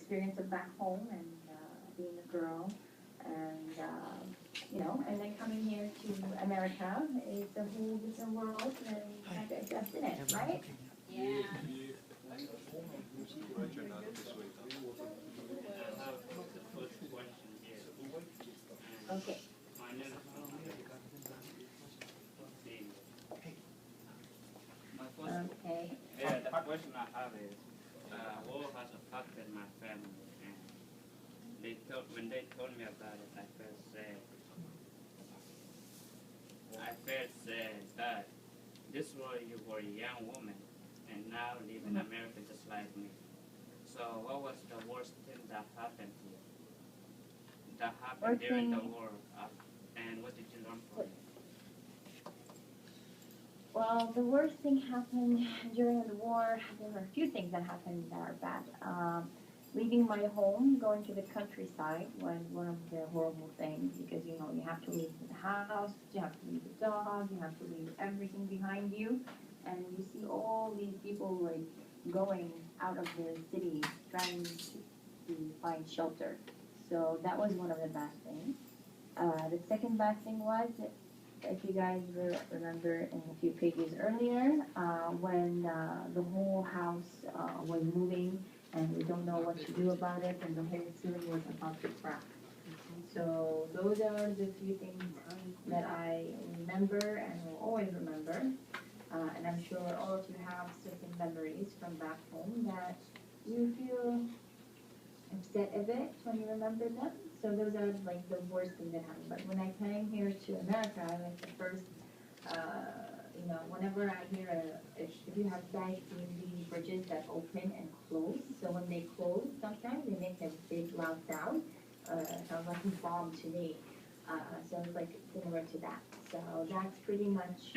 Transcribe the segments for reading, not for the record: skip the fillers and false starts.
experience of back home and being a girl, and and then coming here to America is a whole different world, and you have to adjust in it, right? Yeah. Okay. Okay. Yeah, the question I have is, war has affected my family, and when they told me about it, I felt sad that this was you were a young woman, and now live in America just like me. So, what was the worst thing that happened to you? That happened during the war, and what did you learn from it? Well, the worst thing happened during the war. There were a few things that happened that are bad. Leaving my home, going to the countryside was one of the horrible things because, you have to leave the house, you have to leave the dog, you have to leave everything behind you. And you see all these people, like, going out of the city trying to find shelter. So that was one of the bad things. The second bad thing was, if you guys remember in a few pages earlier, when the whole house was moving and we don't know what to do about it, and the whole ceiling was about to crack. So those are the few things that I remember and will always remember. And I'm sure all of you have certain memories from back home that you feel upset a bit when you remember them. So those are like the worst thing that happened. But when I came here to America, like the first, whenever I hear if you have guys seen the bridges that open and close, so when they close, sometimes they make a big loud sound. Sounds like a bomb to me. So it's like similar to that. So that's pretty much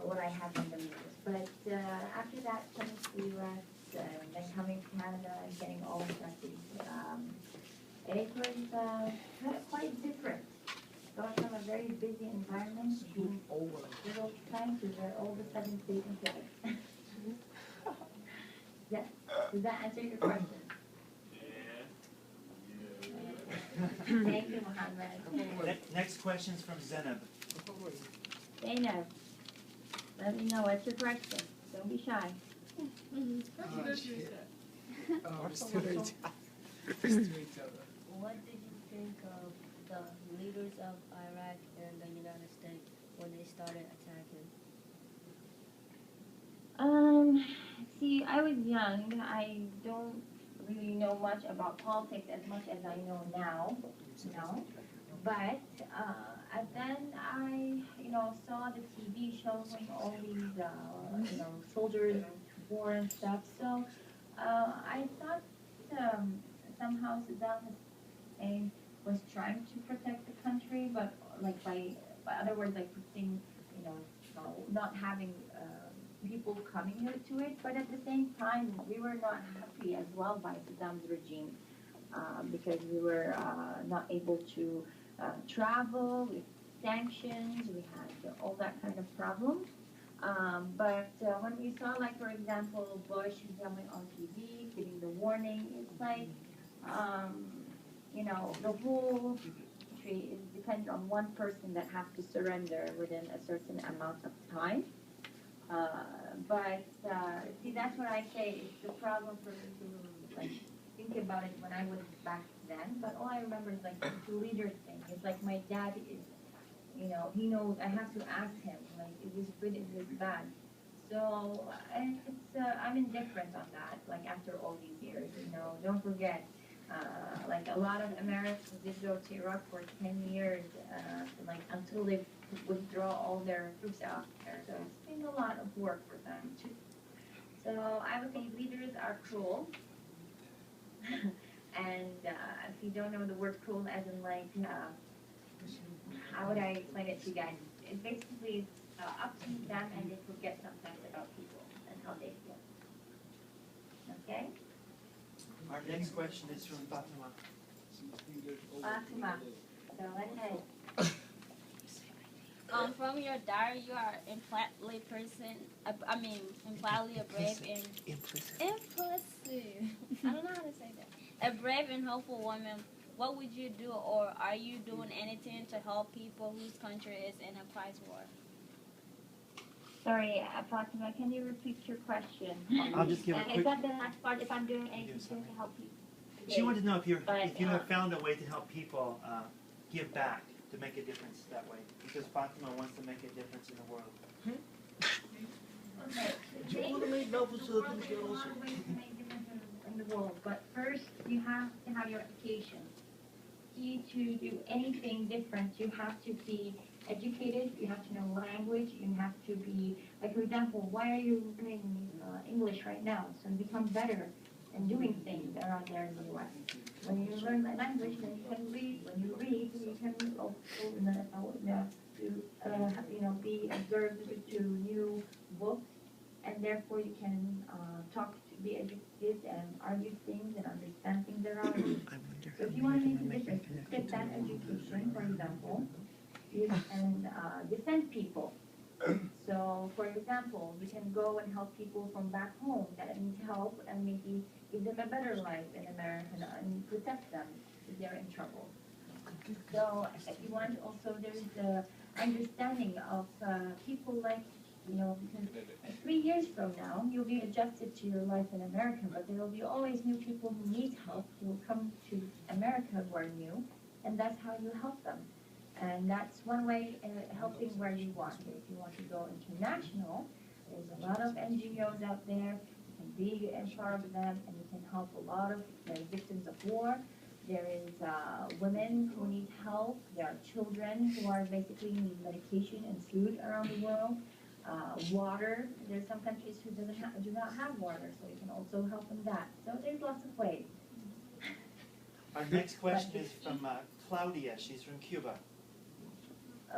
what I have in the news. But after that, coming to the U.S. And then coming to Canada and getting all affected, it was kind of quite different. Going from a very busy environment to little time to all of a sudden safe and quiet. Yes. Does that answer your question? Thank you, Mohammed. Next question is from Zainab. Zainab, let me know what's your question. Don't be shy. What did you think of the leaders of Iraq and the United States when they started attacking? See, I was young. I don't really know much about politics as much as I know now, But then I, saw the TV showing all these, soldiers war and stuff. So I thought somehow Saddam Hussein was trying to protect the country, but like by other words, like putting, not having people coming to it. But at the same time, we were not happy as well by Saddam's regime because we were not able to travel with sanctions. We had all that kind of problem. But when we saw, like, for example, Bush coming on TV, giving the warning, it's like, the whole country is dependent on one person that has to surrender within a certain amount of time. But see, that's what I say. It's the problem for me to, like, think about it when I was back then. But all I remember is, like, the leader thing. It's like my dad is, he knows. I have to ask him, like, is this good, is this bad? So I'm indifferent on that, like, after all these years, Don't forget, like, a lot of Americans did go to Iraq for 10 years, like, until they withdraw all their troops out there. So it's been a lot of work for them, too. So I would say leaders are cruel. And if you don't know the word cruel, as in, like, how would I explain it to you guys? It basically is up to them, and they forget sometimes about people and how they feel. Okay? Our next question is from Fatima. Fatima, go ahead. From your diary, you are impliedly impliedly a brave and impulsive. I don't know how to say a brave and hopeful woman, what would you do, or are you doing anything to help people whose country is in a price war? Sorry, Fatima, can you repeat your question? I'll just give a Is quick. that the last part, if I'm doing anything to help people? She wanted to know if you But, have found a way to help people give back, to make a difference that way, because Fatima wants to make a difference in the world. Okay. You want to make ways to make difference in the world, but first you have to have your education. To do anything different, you have to be educated, you have to know language, you have to be, like for example, why are you learning English right now? So you become better in doing things around there in the U.S. When you learn the language, then you can read. When you read, you can also be observed to new books, and therefore you can be educated and argue things and understand things around you. So if you want to make a difference, get that education, for example, you can defend people. So, for example, you can go and help people from back home that need help and maybe give them a better life in America and protect them if they're in trouble. So, if you want, also there's the understanding of people like, because 3 years from now, you'll be adjusted to your life in America, but there will be always new people who need help, who will come to America who are new, and that's how you help them. And that's one way helping where you want. If you want to go international, there's a lot of NGOs out there. You can be in part of them, and you can help a lot of victims of war. There is women who need help. There are children who are basically need medication and food around the world. Water. There's some countries who do not have water, so you can also help in that. So there's lots of ways. Our next question is from Claudia. She's from Cuba.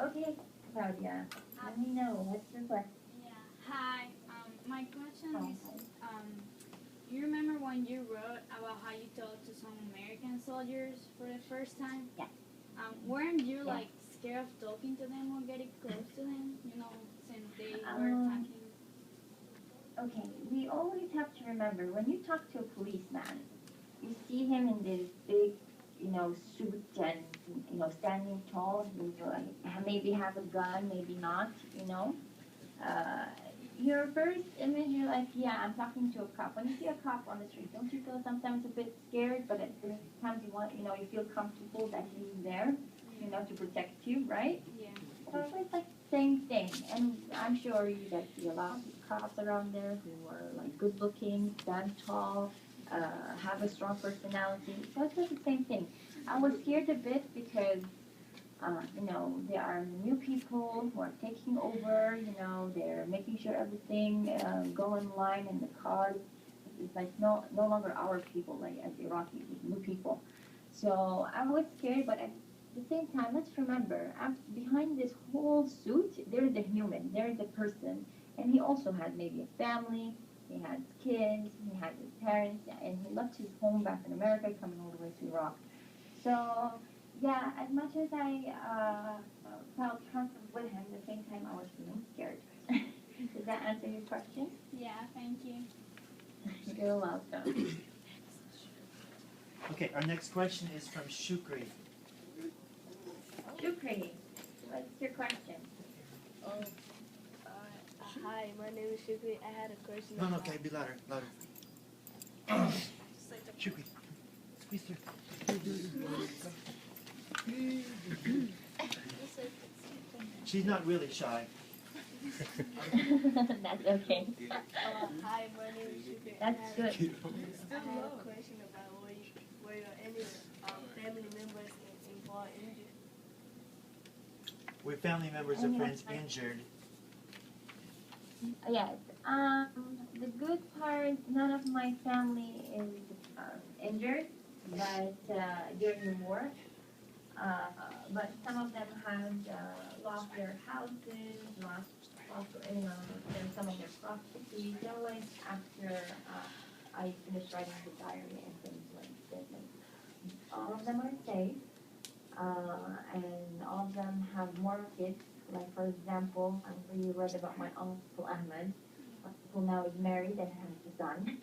Okay, Claudia, let me know. What's your question? Yeah. Hi. My question is, you remember when you wrote about how you talked to some American soldiers for the first time? Yeah. Weren't you scared of talking to them or getting close to them? Since they were attacking. Okay, we always have to remember when you talk to a policeman, you see him in this big, suit and standing tall. Maybe have a gun, maybe not. Your first image, you're like, yeah, I'm talking to a cop. When you see a cop on the street, don't you feel sometimes a bit scared? But at the times you feel comfortable that he's there, to protect you, right? Yeah. So it's like the same thing. And I'm sure you see a lot of cops around there who are good looking, stand tall, have a strong personality. So it's like the same thing. I was scared a bit because there are new people who are taking over, they're making sure everything go in line in the cars. It's no longer our people, as Iraqis, it's new people. So I was scared, but at the same time, let's remember, behind this whole suit, there is a human, there is a person, and he also had maybe a family, he had kids, he had his parents, and he left his home back in America, coming all the way to Iraq. So, yeah, as much as I felt comfortable with him, at the same time I was feeling scared. Does that answer your question? Yeah, thank you. You're welcome. Okay, our next question is from Shukri. Shukri, what's your question? Hi, my name is Shukri. I had a question. No, okay, be louder. Shukri, squeeze through. She's not really shy. That's okay. Hi, my name is Shukri. That's good. I have a question about were any family members involved injured? Were family members or friends injured? Yes. The good part, none of my family is injured, but during the war. But some of them had lost their houses, lost some of their property. They're after I finished writing the diary and things like this. All of them are safe, and all of them have more kids. Like, for example, I'm sure you read about my uncle Ahmed, who now is married and has a son.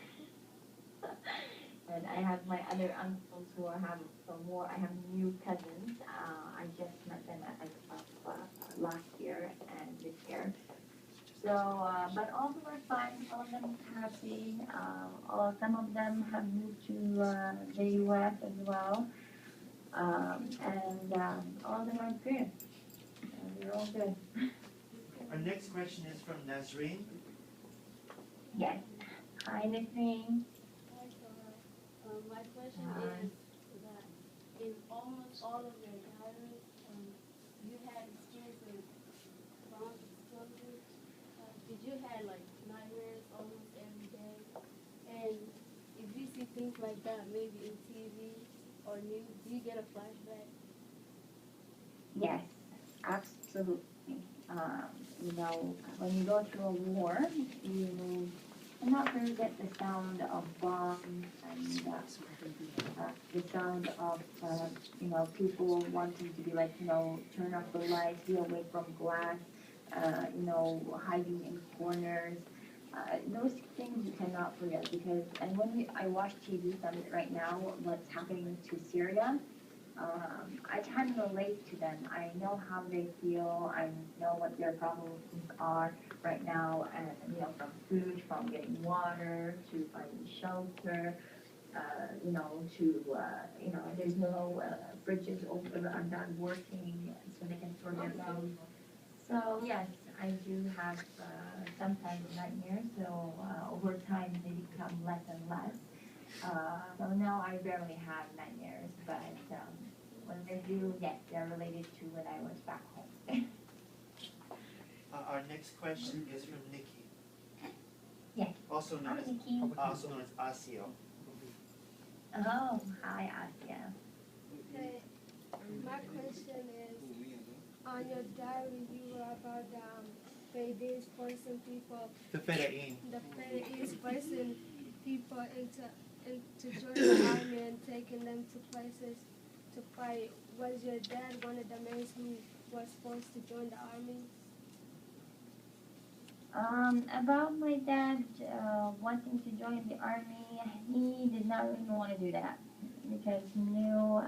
And I have my other uncles who I have some more. I have new cousins. I just met them last year and this year. So, but all of them are fine. All of them are happy. Some of them have moved to the U.S. as well. All of them are good. They're all good. Our next question is from Nazreen. Yes. Hi, Nasreen. Hi, Thura. My question is that in almost all of your diaries, you had experience with bomb explosions. Did you have like nightmares almost every day? And if you see things like that, maybe in TV or news, do you get a flashback? Yes, absolutely. When you go through a war, you cannot forget the sound of bombs and the sound of, people wanting to be like, turn off the lights, be away from glass, hiding in corners. Those things you cannot forget because, and I watch TV right now, what's happening to Syria, I can relate to them. I know how they feel. I know what their problems are right now, and from food, from getting water, to finding shelter, there's no fridges open are not working, so they can store their food. So yes, I do have sometimes nightmares. So over time they become less and less. So now I rarely have nightmares, but when they do, yes, they're related to when I was back home. Our next question is from Nikki. Yes. Also known as Asio. Oh, hi, Asia. Okay, my question is, on your diary you wrote about Fede forcing people, The Feda'in. the Fede is forcing people to join the army and taking them to places to fight. Was your dad one of the men who was forced to join the army? About my dad wanting to join the army, he did not really want to do that because he knew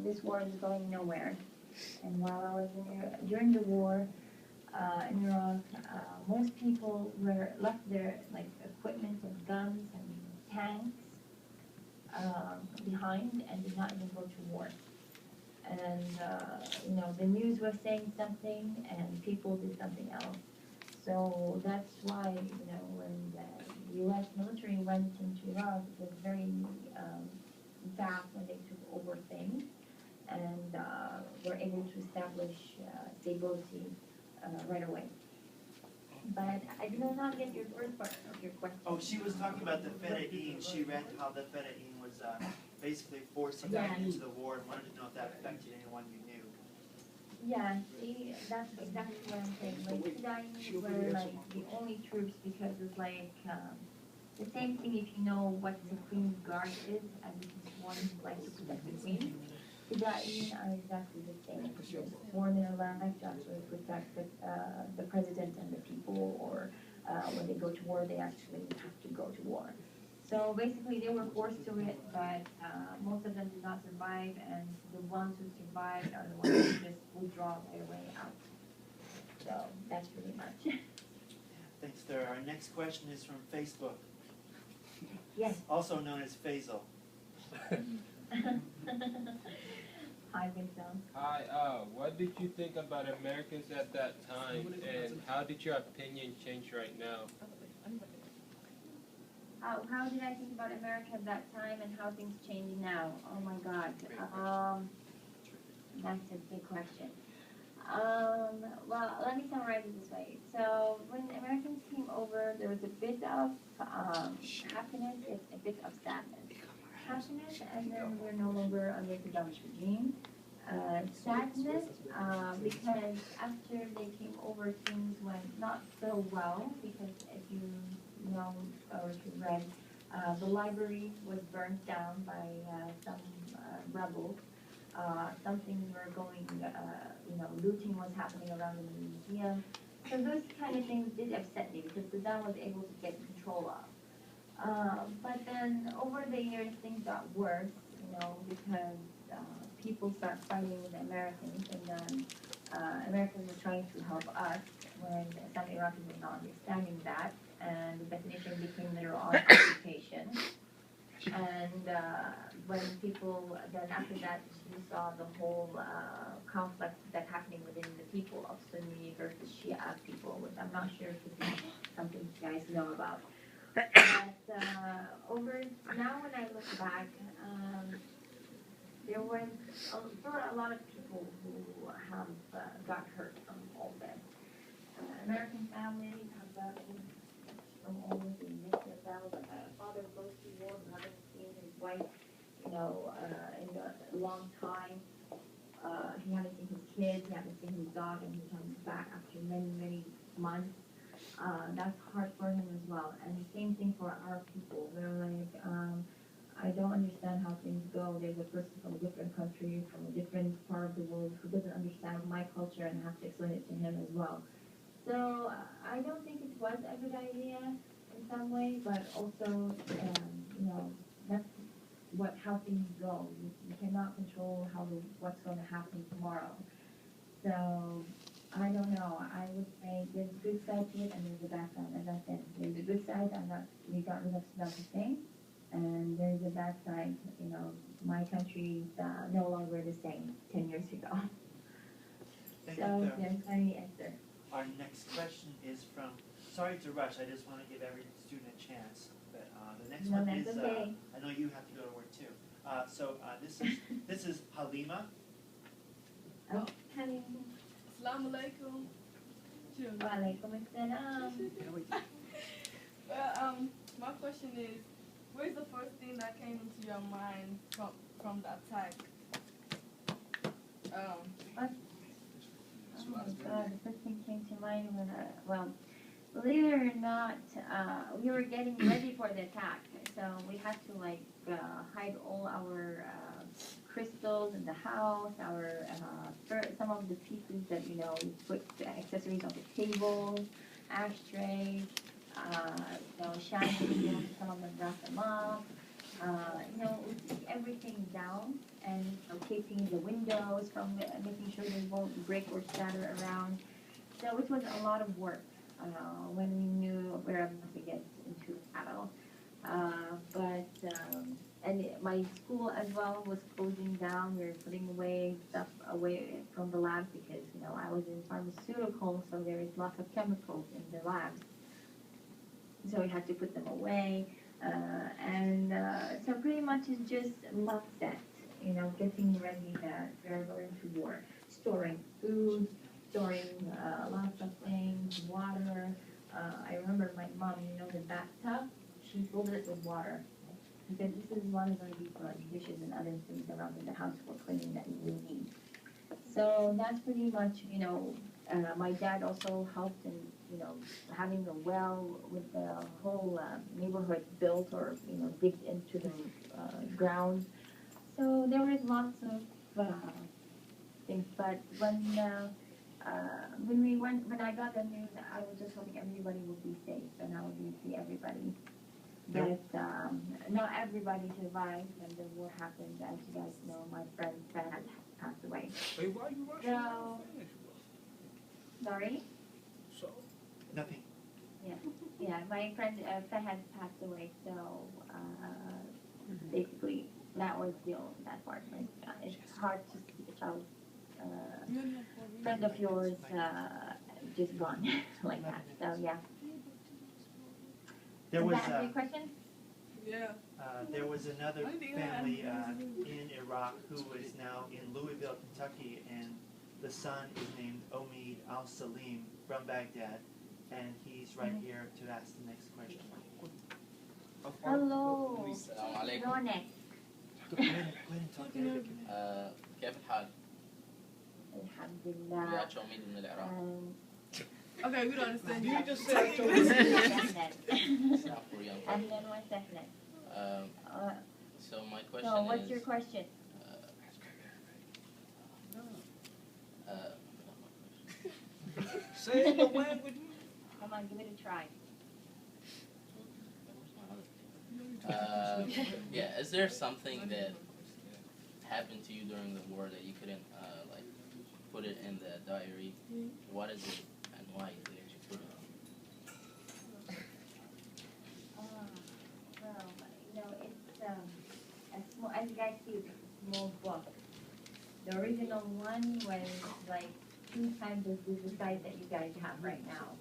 this war is going nowhere. And while I was during the war in Iraq, most people were left their equipment and guns and tanks behind and did not even go to war. And the news was saying something and people did something else. So that's why, when the U.S. military went into Iraq, it was very fast when they took over things and were able to establish stability right away. But I did not get your first part of your question. Oh, she was talking about the Feda'in. She read how the Feda'in was basically forcing them into the war and wanted to know if that affected anyone you knew. Yeah, see, that's exactly what I'm saying. Like, Feda'in were the only troops because it's the same thing if you know what the Queen's Guard is, and this is one who likes to protect the Queen. Feda'in are exactly the same. Born in a life to actually protect the president and the people, or when they go to war, they actually have to go to war. So basically, they were forced to it, but most of them did not survive, and the ones who survived are the ones who just withdraw their way out. So that's pretty much. Thanks, Thura. Our next question is from Facebook, Yes. also known as Faisal. Hi, Vincent. Hi, what did you think about Americans at that time, and how did your opinion change right now? How did I think about America at that time and how things change now? Oh my God. That's a big question. Well, let me summarize it this way. So when Americans came over, there was a bit of happiness, a bit of sadness. Happiness, and then we're no longer under Saddam's regime. Sadness, because after they came over, things went not so well, because if you know or if you read, the library was burnt down by some rebels. Some things were going, looting was happening around in the museum. So those kind of things did upset me because Saddam was able to get control of. But then over the years, things got worse, because people start fighting with the Americans, and then Americans were trying to help us when some Iraqis were not understanding that, and the definition became literal occupation. And when people, then after that, we saw the whole conflict that's happening within the people of Sunni versus Shia people, which I'm not sure if this is something you guys know about. But over now, when I look back, there were a lot of people who have got hurt from all this. American families have gotten from all this in nuclear family. A father goes to war, haven't seen his wife, in a long time. He hasn't seen his kids, he hasn't seen his dog, and he comes back after many, many months. That's hard for him as well. And the same thing for our people. They're like, I don't understand how things go. There's a person from a different country, from a different part of the world, who doesn't understand my culture, and I have to explain it to him as well. So I don't think it was a good idea in some way, but also, that's how things go. You cannot control what's going to happen tomorrow. So I don't know. I would say there's a good side to it and there's a bad side. As I said, there's a good side, we got rid of Saddam Hussein, and there's a bad side. My country is no longer the same 10 years ago. Thank So you, there's any answer. Our next question is from, sorry to rush, I just want to give every student a chance, but the next one that's is, okay. I know you have to go to work too. This is Halima. Oh, hello. Assalamu alaikum. Walaikum assalam. My question is, what is the first thing that came into your mind from the attack? Oh my God, the first thing came to mind when believe it or not, we were getting ready for the attack. So we had to hide all our crystals in the house, some of the pieces that, we put the accessories on the tables, ashtrays, chandeliers, some of them wrap them up. We took everything down and keeping the windows from making sure they won't break or shatter around. So it was a lot of work when we knew we were about to get into battle. And my school as well was closing down. We were putting stuff away from the labs because, I was in pharmaceutical, so there is lots of chemicals in the labs. So we had to put them away. So pretty much it's just mindset, getting ready that we're going to war, storing food, storing lots of things, water. I remember my mom, the bathtub, she filled it with water. Because this is one going to be for dishes and other things around in the house for cleaning that you will need. So that's pretty much, my dad also helped in, having a well with the whole neighborhood built or, digged into the ground. So there was lots of things. But when I got the news, I was just hoping everybody would be safe, and I would see everybody. But not everybody survived when the war happened. As you guys know, my friend Fahad passed away. Wait, why are you rushing? Sorry? So? Nothing. Yeah, my friend Fahad passed away, so basically that was that part. It's hard to see a child, friend of yours just gone like that. So yeah. There Does was that answer your question? Yeah. there was another family in Iraq who is now in Louisville, Kentucky, and the son is named Omid Al-Salim from Baghdad, and he's right here to ask the next question. Hello. السلام عليكم. Ronek. Go ahead and talk to Arabic. كيف الحال؟ Alhamdulillah. وياك عميد من العراق. Okay, we don't understand. You just said South Korean. Ahlan wa sahlan. So my question So what's is. your question? say it in the language. Come on, give it a try. Yeah, is there something that happened to you during the war that you couldn't like put it in the diary? What is it and why didn't you put it? Well, it's a small, as you guys see, it's a small book. The original one was like 2 times as big the size that you guys have right now.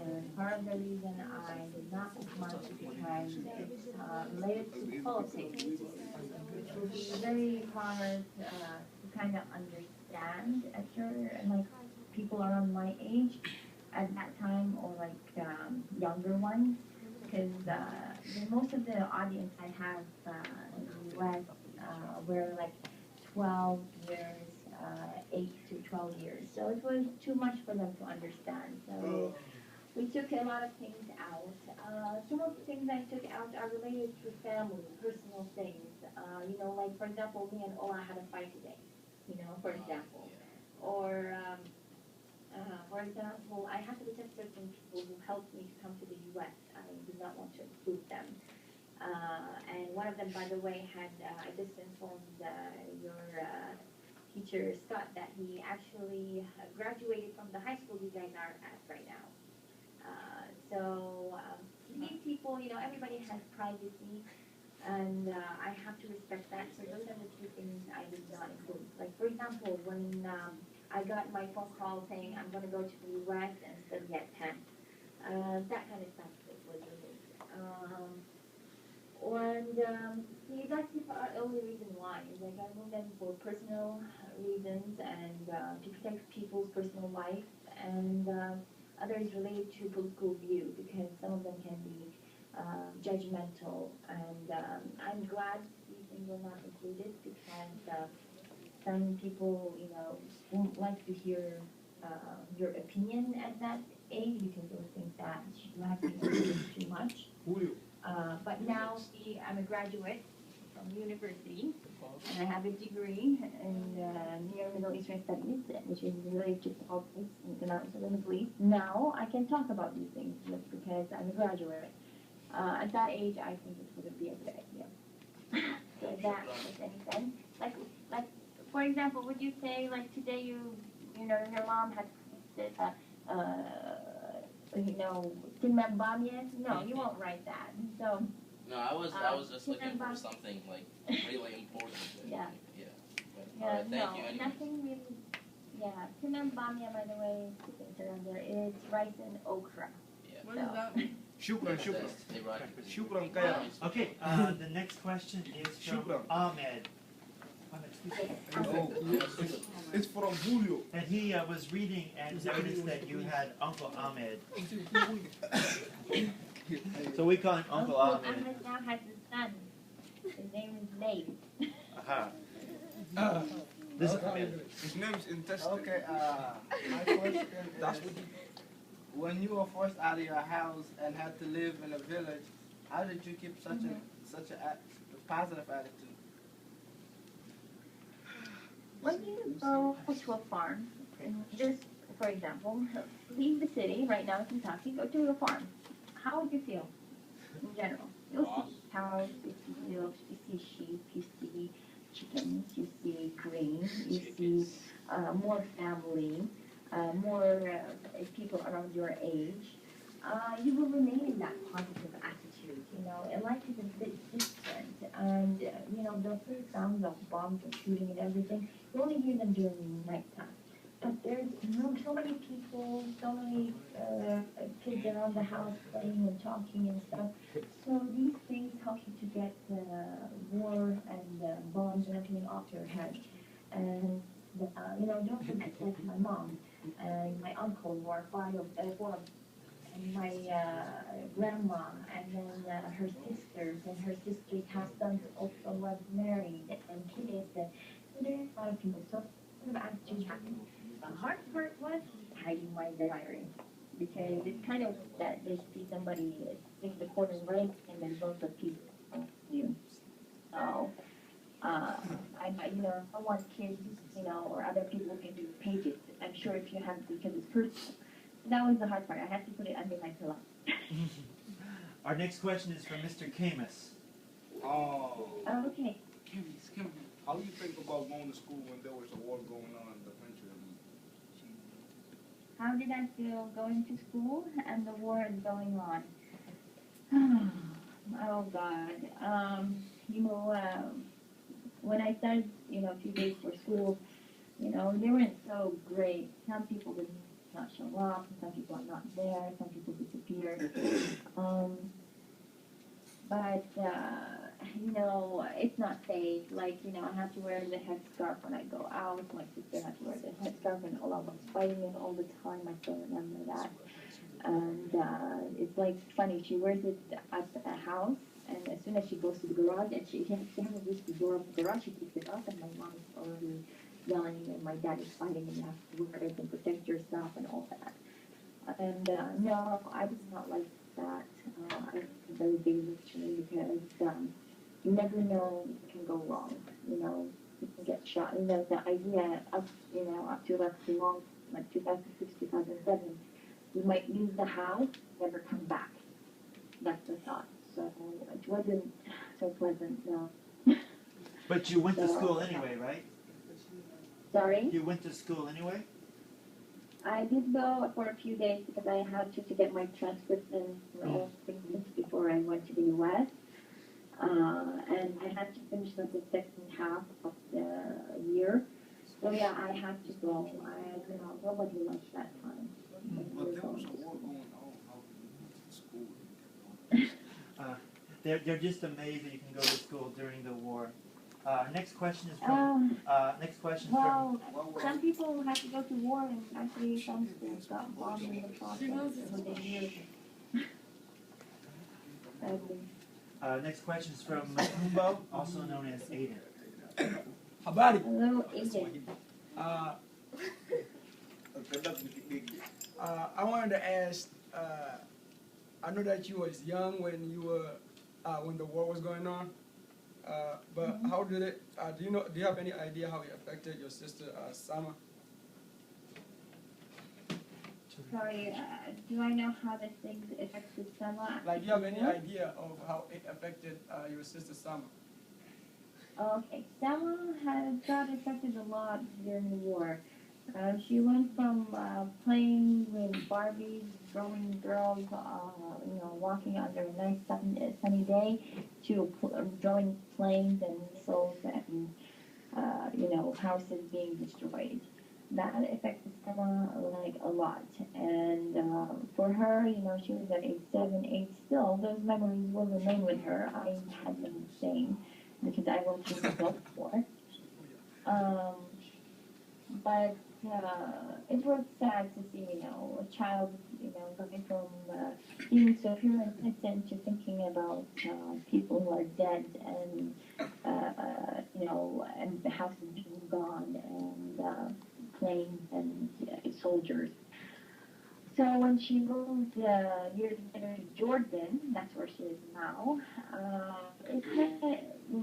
And part of the reason I did not put much is because it's related to politics, which will be very hard to kind of understand at your, like, people around my age at that time, or like younger ones, because most of the audience I have in the U.S. Were like 12 years, 8 to 12 years, so it was too much for them to understand. So we took a lot of things out. Some of the things I took out are related to family, personal things. Like, for example, me and Ola had a fight today, for example. Or, for example, I had to protect certain people who helped me to come to the U.S. I did not want to include them. And one of them, by the way, I just informed your teacher, Scott, that he actually graduated from the high school you guys are at right now. So these people, everybody has privacy, and I have to respect that. So those are the 2 things I did not include. Like, for example, when I got my phone call saying I'm going to go to the U.S. and study at 10, that kind of stuff was removed. See, that's the only reason why. Like, I moved them for personal reasons and to protect people's personal life, and others related to political view, because some of them can be judgmental. And I'm glad these things were not included, because some people, won't like to hear your opinion at that age, because those things that you have to include too much. But now, see, I'm a graduate from university, and I have a degree in Near Middle Eastern Studies, which is related to politics and economics of the Middle East. Now I can talk about these things just because I'm a graduate. At that age, I think it wouldn't be a good idea. So if that makes any sense. Like, for example, would you say, like, today your mom had said Timbambamia? No, you won't write that. So. No, I was just looking for something like really important. Yeah. Yeah. Yeah, thank you. Anyway. Nothing really. Yeah, Timbambamia, by the way, to consider there is rice and okra. Yeah. What does that mean? Shukran. Shukran kaya. Okay, the next question is from Ahmed. It's from Julio. And he was reading and noticed that you had Uncle Ahmed. So we call him Uncle Ahmed. Ahmed now has a son. His name is Nate. His name's intestine. Okay, my question is, when you were forced out of your house and had to live in a village, how did you keep such a positive attitude? When you go to a farm, just for example, leave the city, right now in Kentucky, go to a farm. How would you feel in general? You'll see cows, you see milk, you see sheep, you see chickens, you see grain, you see more family, more people around your age. You will remain in that positive attitude, and life is a bit different. And, the first sounds of bombs and shooting and everything, you only hear them during nighttime. But there's so many people, so many kids around the house playing and talking and stuff. So these things help you to get war and bombs and everything off your head. And, don't forget, like my mom and my uncle who are and my grandma, and then her sisters, and her sisters have sons also was married, and kids, and there's a lot of people. So sort of attitude happened. The hard part was hiding my diary, because it's kind of that they see somebody think the corner right, and then both of people you. So I don't want kids, or other people can do pages. I'm sure if you have, because it's personal. That was the hard part. I had to put it under my pillow. Our next question is from Mr. Camus. Okay. How do you think about going to school when there was a war going on in the country? How did I feel going to school and the war is going on? Oh God. When I started, a few days for school, they weren't so great. Some people did not show up, some people are not there, some people disappeared. But it's not safe. Like, I have to wear the headscarf when I go out. My sister had to wear the headscarf, and Allah was fighting it all the time. I still remember that. And it's like funny. She wears it at the house, and as soon as she goes to the garage, and she hasn't reached the door of the garage, she picks it up, and my mom is already yelling, and my dad is fighting, and you have to wear it and protect yourself and all that. And no, I was not like that. It's very dangerous to me because you never know what can go wrong. You can get shot. The idea up to like 2006, 2007, we might leave the house, never come back. That's the thought. So it wasn't so pleasant, no. But you went to school anyway, right? Sorry? You went to school anyway? I did go for a few days because I had to get my transcripts and all things before I went to the U.S. And I had to finish the second half of the year. So yeah, I had to go. Nobody liked that time. But there was a war going on. How can you go to school? They're just amazed that you can go to school during the war. Next question is from. Well, some people had to go to war, and actually some schools got bombed in the process when they knew. Next question is from Makumbo, also known as Aiden. Habari. Hello, Aiden. I wanted to ask. I know that you was young when you were when the war was going on. But how did it? Do you have any idea how it affected your sister Sama? Sorry, do I know how this thing affected Sama? Like, do you have any idea of how it affected your sister Sama? Okay, Sama got affected a lot during the war. She went from playing with Barbies, growing girls, walking under a nice sunny day, to drawing planes and missiles and, houses being destroyed. That affected Sama like a lot. And for her, she was at age 7, 8 still. Those memories will remain with her. I had them the same because I went through the Gulf War. But it was sad to see, a child, going from being so pure and innocent to thinking about people who are dead and, and the house is being gone and planes and soldiers. So when she moved years later to Jordan, that's where she is now, it kind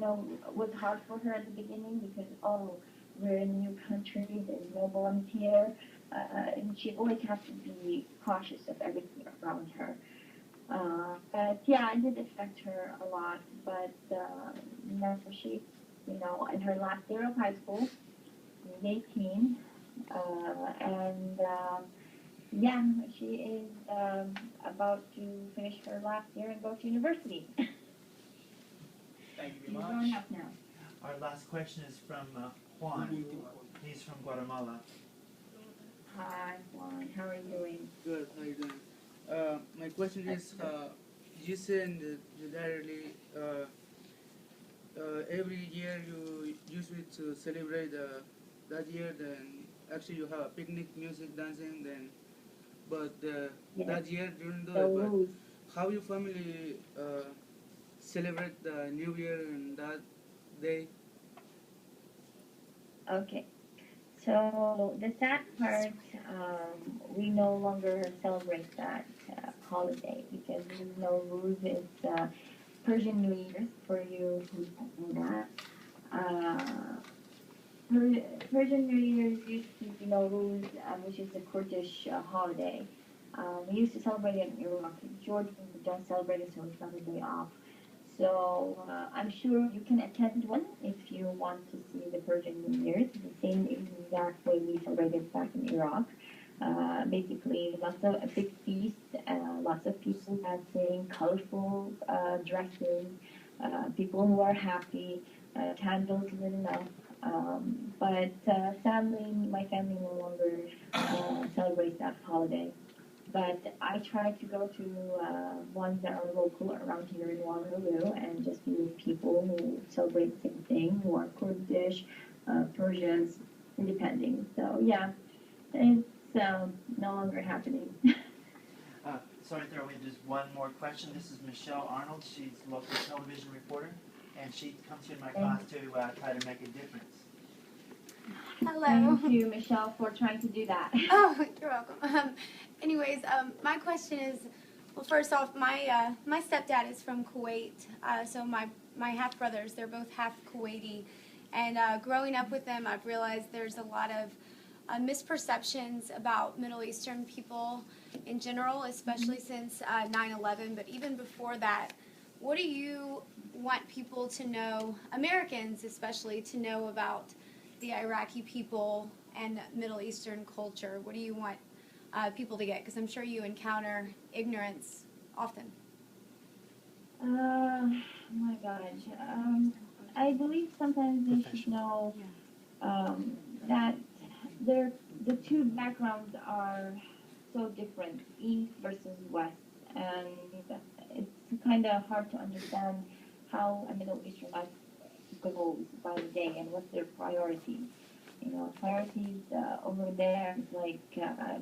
of, was hard for her at the beginning because, we're in a new country, there's no bombs here, and she always has to be cautious of everything around her. But yeah, it did affect her a lot, but she, in her last year of high school, she was 18, and yeah, she is about to finish her last year and go to university. Thank you She's very much. growing up now. Our last question is from Juan. He's from Guatemala. Hi, Juan. How are you doing? Good. How you doing? My question is, you said in the diary, every year you usually to celebrate that year, then actually you have a picnic, music, dancing, then, but that year during the, but how your family celebrate the New Year and that day? Okay. So the sad part, we no longer celebrate that holiday because Nowruz is Persian New Year, for you who don't know that. Persian New Year's used to be Nowruz, which is a Kurdish holiday. We used to celebrate it in Iraq. Jordan don't celebrate it, so it's not a day off. So I'm sure you can attend one if you want to see the Persian New Year's, the same exact way we celebrated back in Iraq. Basically, lots of a big feast, lots of people dancing, colorful dresses, people who are happy, candles lit up. But sadly, my family no longer celebrates that holiday. But I try to go to ones that are local around here in Waterloo and just be with people who celebrate the same thing, who are Kurdish, Persians, depending. So yeah, it's no longer happening. Sorry, Thura, we have just one more question. This is Michelle Arnold. She's a local television reporter, and she comes here in my class to try to make a difference. Hello. Thank you, Michelle, for trying to do that. Oh, you're welcome. Anyways, my question is, well, first off, my stepdad is from Kuwait, so my half brothers, they're both half Kuwaiti, and growing up with them, I've realized there's a lot of misperceptions about Middle Eastern people in general, especially since 9/11. But even before that, what do you want people to know, Americans especially, to know about the Iraqi people and Middle Eastern culture? What do you want people to get? Because I'm sure you encounter ignorance often. Oh my gosh. I believe sometimes they should know that the two backgrounds are so different, East versus West, and it's kind of hard to understand how a Middle Eastern life goes by the day and what's their priorities. You know, priorities over there is like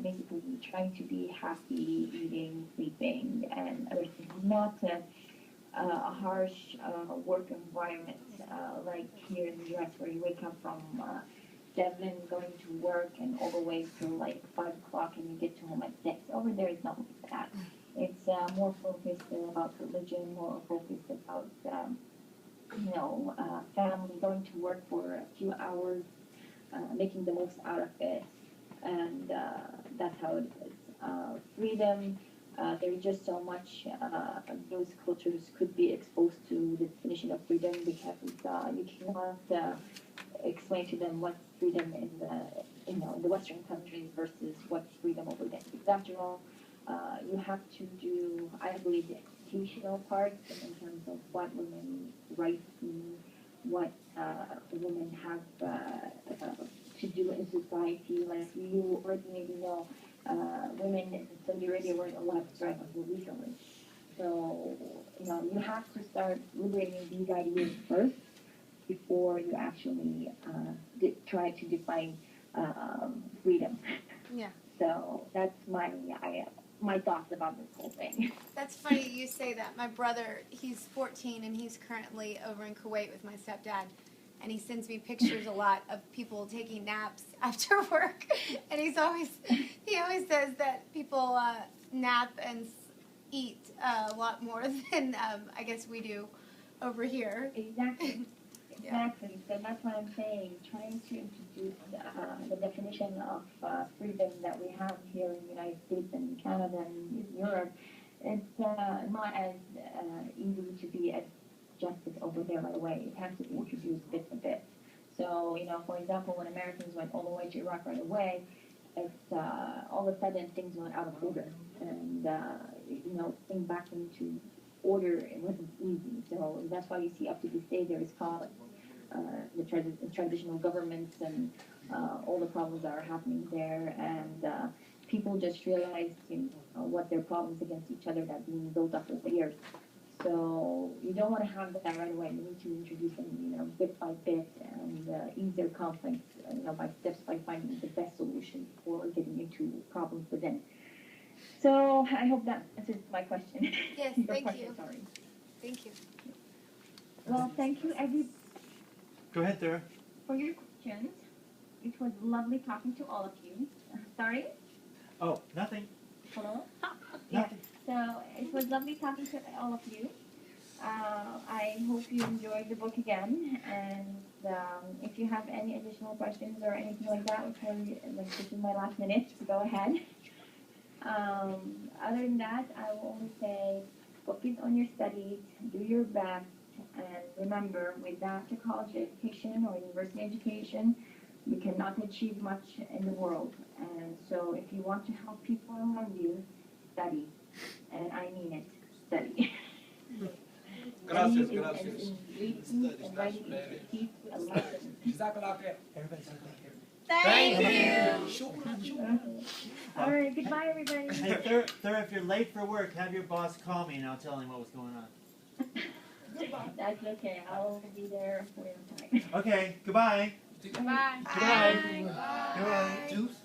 basically trying to be happy, eating, sleeping, and other things. Not a harsh work environment like here in the U.S. where you wake up from 7 going to work and all the way till like 5 o'clock and you get to home at 6. Over there it's not like that. It's more focused about religion, more focused about family, going to work for a few hours, making the most out of it, and that's how it is. Freedom, there's just so much those cultures could be exposed to the definition of freedom because you cannot explain to them what's freedom in the Western countries versus what's freedom over there. Because after all, you have to do, I believe, the educational part in terms of what women's rights mean, what women have to do in society. Like you already maybe know, women in Saudi Arabia weren't allowed to drive until recently. So, you have to start liberating these ideas first before you actually try to define freedom. Yeah. So that's my thoughts about this whole thing. That's funny you say that. My brother, he's 14 and he's currently over in Kuwait with my stepdad. And he sends me pictures a lot of people taking naps after work. And he always says that people nap and eat a lot more than I guess we do over here. Exactly. Exactly. So that's what I'm saying. Trying to introduce the definition of freedom that we have here in the United States and Canada and Europe. It's not as easy to be adjusted over there right away. It has to be introduced bit by bit. So, for example, when Americans went all the way to Iraq right away, it's all of a sudden things went out of order. And, getting back into order, it wasn't easy. So that's why you see up to this day there is conflict. The transitional governments and all the problems that are happening there, and people just realized what their problems against each other that have been built up over the years. So you don't want to have that right away. You need to introduce them, bit by bit, and ease their conflicts, by steps, by finding the best solution for getting into problems within. So I hope that answers my question. Yes, Your thank question, you. Sorry. Thank you. Well, thank you, Go ahead, Thura. for your questions. It was lovely talking to all of you. Sorry? Oh, nothing. Hello? Yeah. So it was lovely talking to all of you. I hope you enjoyed the book again. And if you have any additional questions or anything like that, this is my last minute, go ahead. Other than that, I will only say focus on your studies, do your best, and remember, without a college education or university education, we cannot achieve much in the world. And so if you want to help people around you, study. And I mean it, study. Gracias, Study gracias. is reading and writing is to teach a lesson. Everybody say Thank you. All right, goodbye, everybody. Hey, Thura, if you're late for work, have your boss call me and I'll tell him what was going on. That's okay. I'll be there for your time. Okay, goodbye. Bye. Goodbye. Goodbye. Juice?